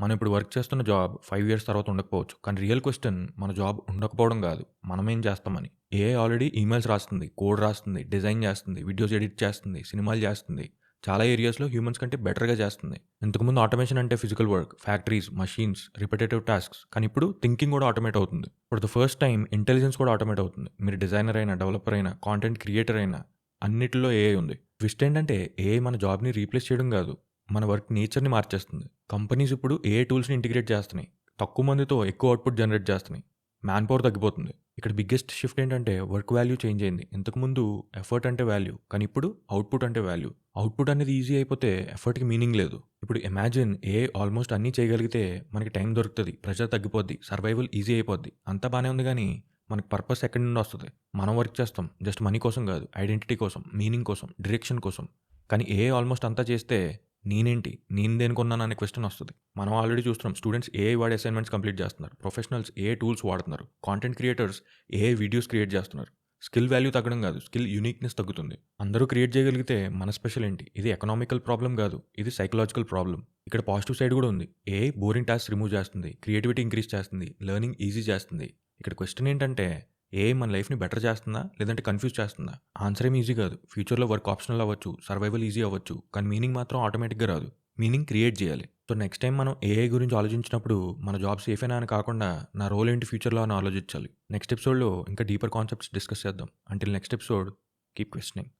మనం ఇప్పుడు వర్క్ చేస్తున్న జాబ్ 5 ఇయర్స్ తర్వాత ఉండకపోవచ్చు. కానీ రియల్ క్వెషన్ మన జాబ్ ఉండకపోవడం గాదు. మనమేం చేస్తామని. ఏఐ ఆల్రెడీ ఈమెయిల్స్ రాస్తుంది, కోడ్ రాస్తుంది, డిజైన్ చేస్తుంది, వీడియోస్ ఎడిట్ చేస్తుంది, సినిమాలు చేస్తుంది. చాలా ఏరియాస్‌లో హ్యూమన్స్ కంటే బెటర్‌గా చేస్తుంది. ఇంతకుముందు ఆటోమేషన్ అంటే physical work, factories, machines, repetitive tasks. కానీ ఇప్పుడు థింకింగ్ కూడా ఆటోమేట్ అవుతుంది. For the first time intelligence కూడా ఆటోమేట్ అవుతుంది. మీరు డిజైనర్ అయినా, డెవలపర్ అయినా, కాంటెంట్ క్రియేటర్ అయినా అన్నిటిలో ఏఐ ఉంది. ట్విస్ట్ ఏంటంటే ఏఐ మన జాబ్‌ని రీప్లేస్ చేయడం గాదు. మన వర్క్ నేచర్‌ని మార్చేస్తుంది. కంపెనీస్ ఇప్పుడు ఏఐ టూల్స్‌ని ఇంటిగ్రేట్ చేస్తున్నాయి. తక్కువ మందితో ఎక్కువ అవుట్‌పుట్ జనరేట్ చేస్తున్నాయి. మ్యాన్ పవర్ తగ్గిపోతుంది. ఇక్కడ బిగ్గెస్ట్ షిఫ్ట్ ఏంటంటే వర్క్ వాల్యూ చేంజ్ అయింది. ఇంతకుముందు ఎఫర్ట్ అంటే వాల్యూ. కానీ ఇప్పుడు అవుట్‌పుట్ అంటే వాల్యూ. అవుట్‌పుట్ అనేది ఈజీ అయిపోతే ఎఫర్ట్‌కి మీనింగ్ లేదు. ఇప్పుడు ఇమాజిన్ ఏఐ ఆల్మోస్ట్ అన్నీ చేయగలిగితే మనకి టైం దొరుకుతది. ప్రెషర్ తగ్గిపోద్ది. సర్వైవల్ ఈజీ అయిపోద్ది. అంతా బానే ఉంది గానీ మనకి పర్పస్ ఎక్కడి నుండి వస్తది? మనం వర్క్ చేస్తాం. జస్ట్ మనీ కోసం కాదు. ఐడెంటిటీ కోసం, మీనింగ్ కోసం, డైరెక్షన్ కోసం. కానీ ఏఐ ఆల్మోస్ట్ అంతా చేస్తే నేనేంటి? నేను దేనికున్నాను అనే క్వెషన్ వస్తది. మనం ఆల్రెడీ చూస్తున్నాం. స్టూడెంట్స్ ఏఐ వాడి అసైన్‌మెంట్స్ కంప్లీట్ చేస్తున్నారు. ప్రొఫెషనల్స్ ఏఐ టూల్స్ వాడుతున్నారు. Content creators AI videos create చేస్తున్నారు. స్కిల్ వాల్యూ తగ్గడం కాదు. స్కిల్ యూనిక్‌నెస్ తగ్గుతుంది. అందరూ క్రియేట్ చేయగలిగితే మన స్పెషల్ ఏంటి? ఇది ఎకనామికల్ ప్రాబ్లమ్ కాదు. ఇది సైకలాజికల్ ప్రాబ్లమ్. ఇక్కడ పాజిటివ్ సైడ్ కూడా ఉంది. ఏఐ బోరింగ్ టాస్క్స్ రిమూవ్ చేస్తుంది. క్రియేటివిటీ ఇంక్రీజ్ చేస్తుంది. లెర్నింగ్ ఈజీ చేస్తుంది. ఇక్కడ క్వెషన్ ఏంటంటే ఏఐ మన లైఫ్‌ని బెటర్ చేస్తుందా? లేదంటే కన్‌ఫ్యూజ్ చేస్తుందా? ఆన్సర్ ఏమి ఈజీ కాదు. ఫ్యూచర్‌లో వర్క్ ఆప్షనల్ అవ్వచ్చు. సర్వైవల్ ఈజీ అవ్వచ్చు. కానీ మీనింగ్ మాత్రం ఆటోమేటిక్‌గా రాదు. మీనింగ్ క్రియేట్ చేయాలి. సో నెక్స్ట్ టైం మనం ఏఐ గురించి ఆలోచించినప్పుడు మన జాబ్ సేఫేనా అని కాకుండా నా రోల్ ఏంటి ఫ్యూచర్‌లో అని ఆలోచించాలి. నెక్స్ట్ ఎపిసోడ్‌లో ఇంకా డీపర్ కాన్సెప్ట్స్ డిస్కస్ చేద్దాం. Until next episode keep questioning.